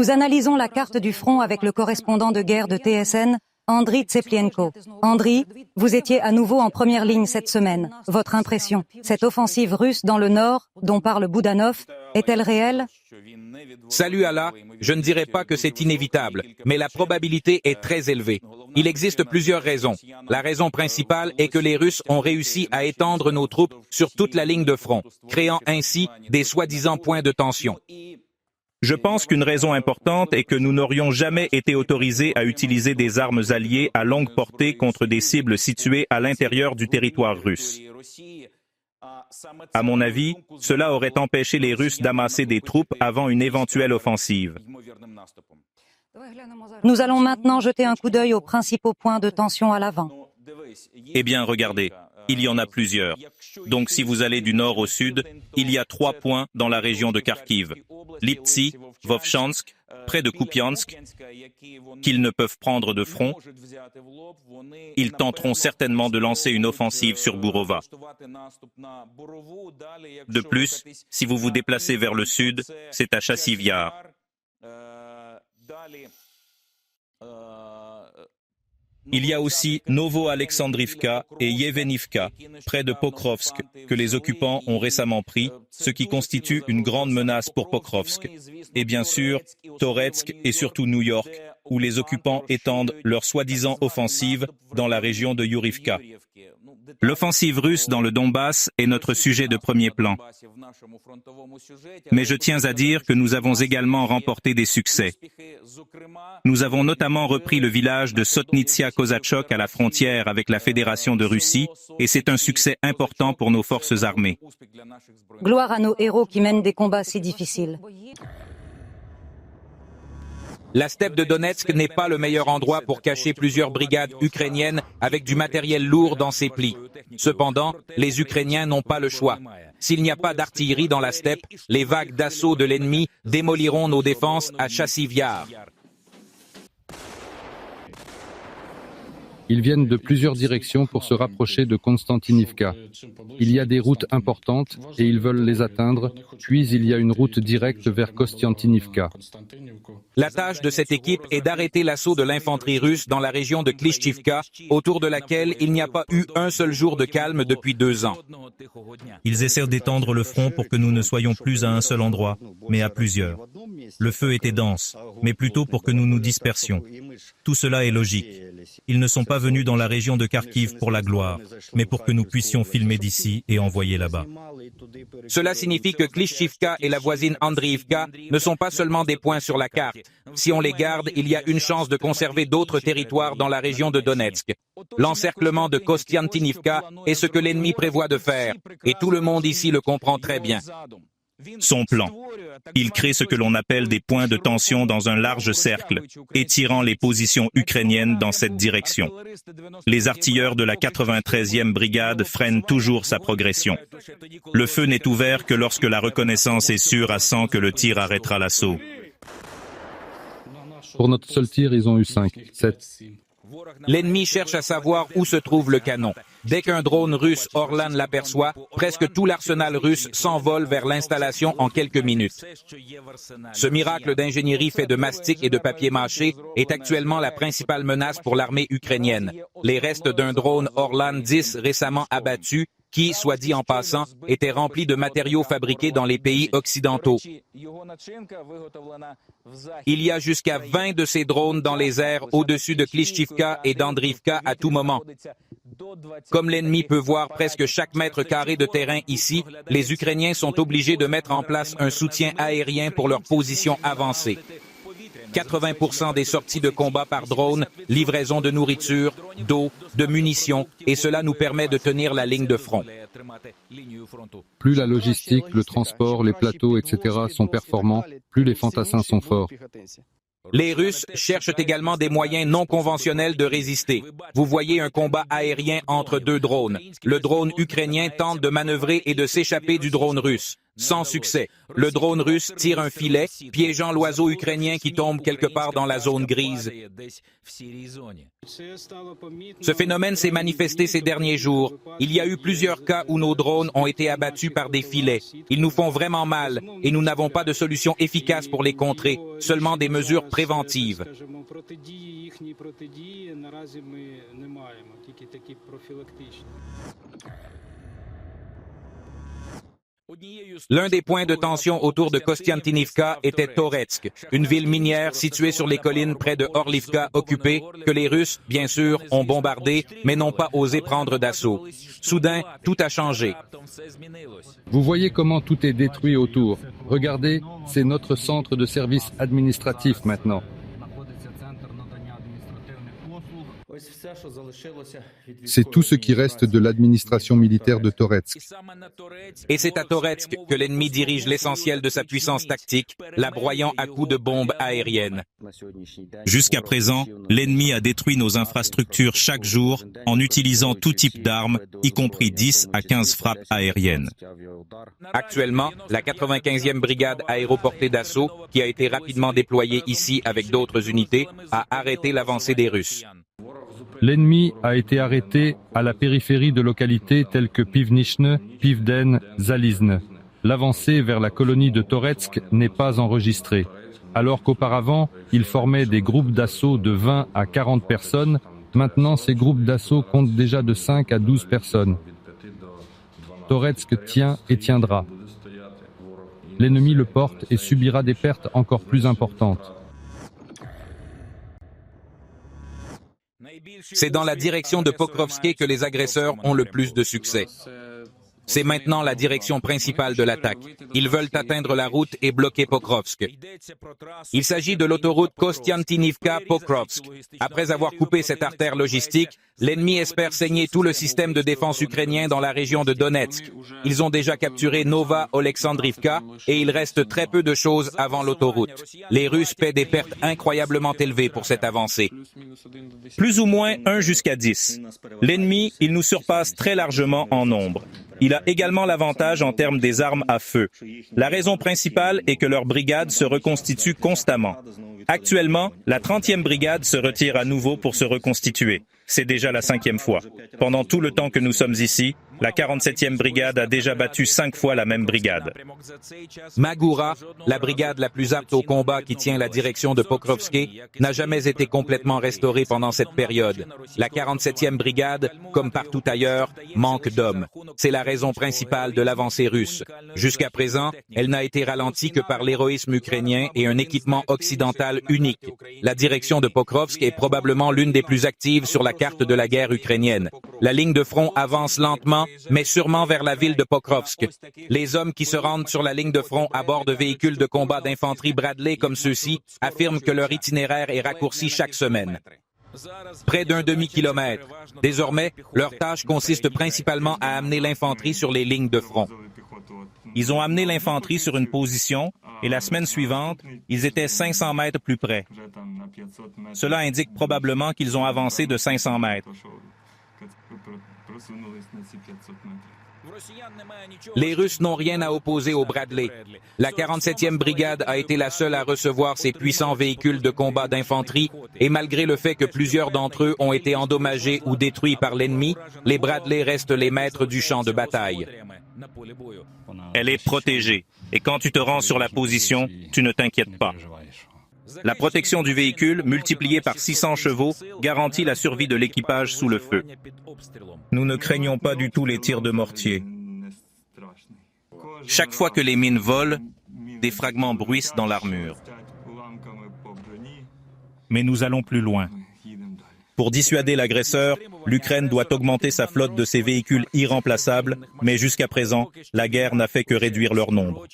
Nous analysons la carte du front avec le correspondant de guerre de TSN, Andriy Tseplienko. Andriy, vous étiez à nouveau en première ligne cette semaine. Votre impression, cette offensive russe dans le nord, dont parle Boudanov, est-elle réelle? Salut Allah, je ne dirais pas que c'est inévitable, mais la probabilité est très élevée. Il existe plusieurs raisons. La raison principale est que les Russes ont réussi à étendre nos troupes sur toute la ligne de front, créant ainsi des soi-disant points de tension. Je pense qu'une raison importante est que nous n'aurions jamais été autorisés à utiliser des armes alliées à longue portée contre des cibles situées à l'intérieur du territoire russe. À mon avis, cela aurait empêché les Russes d'amasser des troupes avant une éventuelle offensive. Nous allons maintenant jeter un coup d'œil aux principaux points de tension à l'avant. Eh bien, regardez, il y en a plusieurs. Donc, si vous allez du nord au sud, il y a 3 points dans la région de Kharkiv. Liptsi, Vovchansk, près de Kupiansk, qu'ils ne peuvent prendre de front. Ils tenteront certainement de lancer une offensive sur Bourova. De plus, si vous vous déplacez vers le sud, c'est à Chassiv Yar. Il y a aussi Novo-Alexandrivka et Yevenivka, près de Pokrovsk, que les occupants ont récemment pris, ce qui constitue une grande menace pour Pokrovsk. Et bien sûr, Toretsk et surtout New York, où les occupants étendent leur soi-disant offensive dans la région de Yurivka. L'offensive russe dans le Donbass est notre sujet de premier plan. Mais je tiens à dire que nous avons également remporté des succès. Nous avons notamment repris le village de Sotnitsia-Kozachok à la frontière avec la Fédération de Russie, et c'est un succès important pour nos forces armées. Gloire à nos héros qui mènent des combats si difficiles. La steppe de Donetsk n'est pas le meilleur endroit pour cacher plusieurs brigades ukrainiennes avec du matériel lourd dans ses plis. Cependant, les Ukrainiens n'ont pas le choix. S'il n'y a pas d'artillerie dans la steppe, les vagues d'assaut de l'ennemi démoliront nos défenses à Chassiv Yar. Ils viennent de plusieurs directions pour se rapprocher de Konstantinivka. Il y a des routes importantes et ils veulent les atteindre, puis il y a une route directe vers Kostiantinivka. La tâche de cette équipe est d'arrêter l'assaut de l'infanterie russe dans la région de Klishchivka, autour de laquelle il n'y a pas eu un seul jour de calme depuis 2 ans. Ils essaient d'étendre le front pour que nous ne soyons plus à un seul endroit, mais à plusieurs. Le feu était dense, mais plutôt pour que nous nous dispersions. Tout cela est logique. Ils ne sont pas venus dans la région de Kharkiv pour la gloire, mais pour que nous puissions filmer d'ici et envoyer là-bas. Cela signifie que Klishchivka et la voisine Andriivka ne sont pas seulement des points sur la carte. Si on les garde, il y a une chance de conserver d'autres territoires dans la région de Donetsk. L'encerclement de Kostiantinivka est ce que l'ennemi prévoit de faire, et tout le monde ici le comprend très bien. Son plan. Il crée ce que l'on appelle des points de tension dans un large cercle, étirant les positions ukrainiennes dans cette direction. Les artilleurs de la 93e brigade freinent toujours sa progression. Le feu n'est ouvert que lorsque la reconnaissance est sûre à 100 que le tir arrêtera l'assaut. Pour notre seul tir, ils ont eu 5, 7. L'ennemi cherche à savoir où se trouve le canon. Dès qu'un drone russe Orlan l'aperçoit, presque tout l'arsenal russe s'envole vers l'installation en quelques minutes. Ce miracle d'ingénierie fait de mastic et de papier mâché est actuellement la principale menace pour l'armée ukrainienne. Les restes d'un drone Orlan 10 récemment abattu, qui, soit dit en passant, était rempli de matériaux fabriqués dans les pays occidentaux. Il y a jusqu'à 20 de ces drones dans les airs au-dessus de Klishchivka et d'Andriivka à tout moment. Comme l'ennemi peut voir presque chaque mètre carré de terrain ici, les Ukrainiens sont obligés de mettre en place un soutien aérien pour leur position avancée. 80% des sorties de combat par drone, livraison de nourriture, d'eau, de munitions, et cela nous permet de tenir la ligne de front. Plus la logistique, le transport, les plateaux, etc. sont performants, plus les fantassins sont forts. Les Russes cherchent également des moyens non conventionnels de résister. Vous voyez un combat aérien entre 2 drones. Le drone ukrainien tente de manœuvrer et de s'échapper du drone russe. sans succès. Le drone russe tire un filet, piégeant l'oiseau ukrainien qui tombe quelque part dans la zone grise. Ce phénomène s'est manifesté ces derniers jours. Il y a eu plusieurs cas où nos drones ont été abattus par des filets. Ils nous font vraiment mal et nous n'avons pas de solution efficace pour les contrer, seulement des mesures préventives. L'un des points de tension autour de Kostiantynivka était Toretsk, une ville minière située sur les collines près de Orlivka occupée, que les Russes, bien sûr, ont bombardée, mais n'ont pas osé prendre d'assaut. Soudain, tout a changé. Vous voyez comment tout est détruit autour. Regardez, c'est notre centre de service administratif maintenant. C'est tout ce qui reste de l'administration militaire de Toretsk. Et c'est à Toretsk que l'ennemi dirige l'essentiel de sa puissance tactique, la broyant à coups de bombes aériennes. Jusqu'à présent, l'ennemi a détruit nos infrastructures chaque jour en utilisant tout type d'armes, y compris 10 à 15 frappes aériennes. Actuellement, la 95e brigade aéroportée d'assaut, qui a été rapidement déployée ici avec d'autres unités, a arrêté l'avancée des Russes. L'ennemi a été arrêté à la périphérie de localités telles que Pivnichne, Pivden, Zalizne. L'avancée vers la colonie de Toretsk n'est pas enregistrée. Alors qu'auparavant, il formait des groupes d'assaut de 20 à 40 personnes, maintenant ces groupes d'assaut comptent déjà de 5 à 12 personnes. Toretsk tient et tiendra. L'ennemi le porte et subira des pertes encore plus importantes. C'est dans la direction de Pokrovsk que les agresseurs ont le plus de succès. C'est maintenant la direction principale de l'attaque. Ils veulent atteindre la route et bloquer Pokrovsk. Il s'agit de l'autoroute Kostiantynivka-Pokrovsk. Après avoir coupé cette artère logistique, l'ennemi espère saigner tout le système de défense ukrainien dans la région de Donetsk. Ils ont déjà capturé Nova-Oleksandrivka et il reste très peu de choses avant l'autoroute. Les Russes paient des pertes incroyablement élevées pour cette avancée. Plus ou moins 1 jusqu'à 10. L'ennemi, il nous surpasse très largement en nombre. Il a également l'avantage en termes des armes à feu. La raison principale est que leur brigade se reconstitue constamment. Actuellement, la 30e brigade se retire à nouveau pour se reconstituer. C'est déjà la 5e fois. Pendant tout le temps que nous sommes ici, la 47e brigade a déjà battu 5 fois la même brigade. Magura, la brigade la plus apte au combat qui tient la direction de Pokrovsk, n'a jamais été complètement restaurée pendant cette période. La 47e brigade, comme partout ailleurs, manque d'hommes. C'est la raison principale de l'avancée russe. Jusqu'à présent, elle n'a été ralentie que par l'héroïsme ukrainien et un équipement occidental unique. La direction de Pokrovsk est probablement l'une des plus actives sur la carte de la guerre ukrainienne. La ligne de front avance lentement, mais sûrement vers la ville de Pokrovsk. Les hommes qui se rendent sur la ligne de front à bord de véhicules de combat d'infanterie Bradley comme ceux-ci affirment que leur itinéraire est raccourci chaque semaine. Près d'un demi-kilomètre. Désormais, leur tâche consiste principalement à amener l'infanterie sur les lignes de front. Ils ont amené l'infanterie sur une position et la semaine suivante, ils étaient 500 mètres plus près. Cela indique probablement qu'ils ont avancé de 500 mètres. Les Russes n'ont rien à opposer aux Bradley. La 47e brigade a été la seule à recevoir ces puissants véhicules de combat d'infanterie et malgré le fait que plusieurs d'entre eux ont été endommagés ou détruits par l'ennemi, les Bradley restent les maîtres du champ de bataille. Elle est protégée et quand tu te rends sur la position, tu ne t'inquiètes pas. La protection du véhicule, multipliée par 600 chevaux, garantit la survie de l'équipage sous le feu. Nous ne craignons pas du tout les tirs de mortier. Chaque fois que les mines volent, des fragments bruissent dans l'armure. Mais nous allons plus loin. Pour dissuader l'agresseur, l'Ukraine doit augmenter sa flotte de ses véhicules irremplaçables, mais jusqu'à présent, la guerre n'a fait que réduire leur nombre.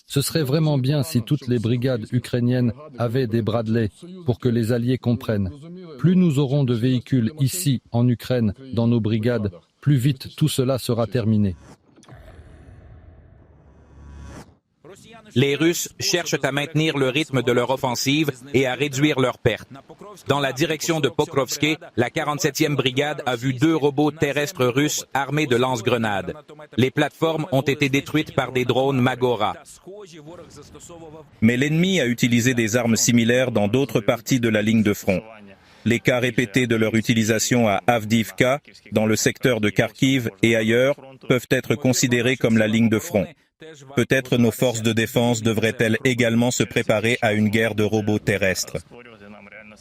Ce serait vraiment bien si toutes les brigades ukrainiennes avaient des Bradley pour que les Alliés comprennent. Plus nous aurons de véhicules ici, en Ukraine, dans nos brigades, plus vite tout cela sera terminé. les Russes cherchent à maintenir le rythme de leur offensive et à réduire leurs pertes. Dans la direction de Pokrovsk, la 47e brigade a vu 2 robots terrestres russes armés de lance-grenades. Les plateformes ont été détruites par des drones Magora. Mais l'ennemi a utilisé des armes similaires dans d'autres parties de la ligne de front. Les cas répétés de leur utilisation à Avdiivka, dans le secteur de Kharkiv et ailleurs, peuvent être considérés comme la ligne de front. Peut-être nos forces de défense devraient-elles également se préparer à une guerre de robots terrestres.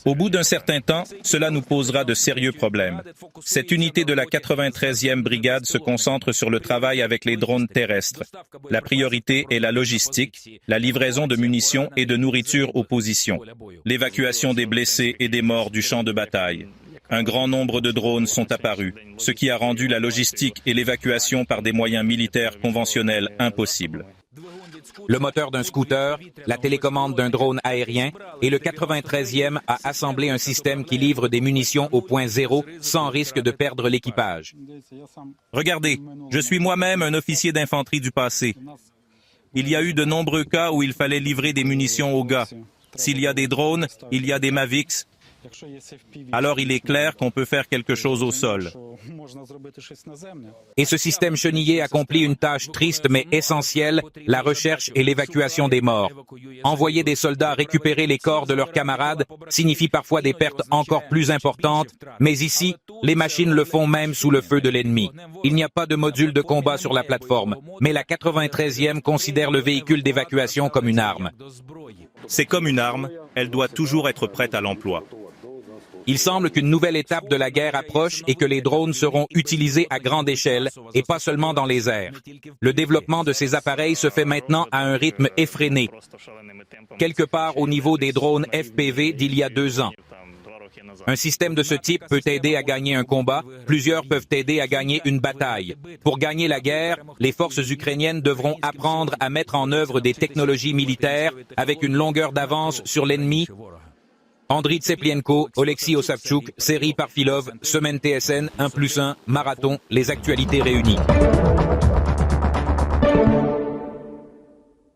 Au bout d'un certain temps, cela nous posera de sérieux problèmes. Cette unité de la 93e brigade se concentre sur le travail avec les drones terrestres. La priorité est la logistique, la livraison de munitions et de nourriture aux positions, l'évacuation des blessés et des morts du champ de bataille. Un grand nombre de drones sont apparus, ce qui a rendu la logistique et l'évacuation par des moyens militaires conventionnels impossibles. Le moteur d'un scooter, la télécommande d'un drone aérien et le 93e a assemblé un système qui livre des munitions au point zéro sans risque de perdre l'équipage. Regardez, je suis moi-même un officier d'infanterie du passé. Il y a eu de nombreux cas où il fallait livrer des munitions aux gars. S'il y a des drones, il y a des Mavics. Alors il est clair qu'on peut faire quelque chose au sol. Et ce système chenillé accomplit une tâche triste mais essentielle, la recherche et l'évacuation des morts. Envoyer des soldats récupérer les corps de leurs camarades signifie parfois des pertes encore plus importantes, mais ici, les machines le font même sous le feu de l'ennemi. Il n'y a pas de module de combat sur la plateforme, mais la 93e considère le véhicule d'évacuation comme une arme. C'est comme une arme, elle doit toujours être prête à l'emploi. Il semble qu'une nouvelle étape de la guerre approche et que les drones seront utilisés à grande échelle et pas seulement dans les airs. Le développement de ces appareils se fait maintenant à un rythme effréné, quelque part au niveau des drones FPV d'il y a 2 ans. Un système de ce type peut aider à gagner un combat, plusieurs peuvent aider à gagner une bataille. Pour gagner la guerre, les forces ukrainiennes devront apprendre à mettre en œuvre des technologies militaires avec une longueur d'avance sur l'ennemi. Andriy Tseplienko, Oleksiy Osavchuk, Serhiy Parfilov, Semaine TSN, 1+1, Marathon, les actualités réunies.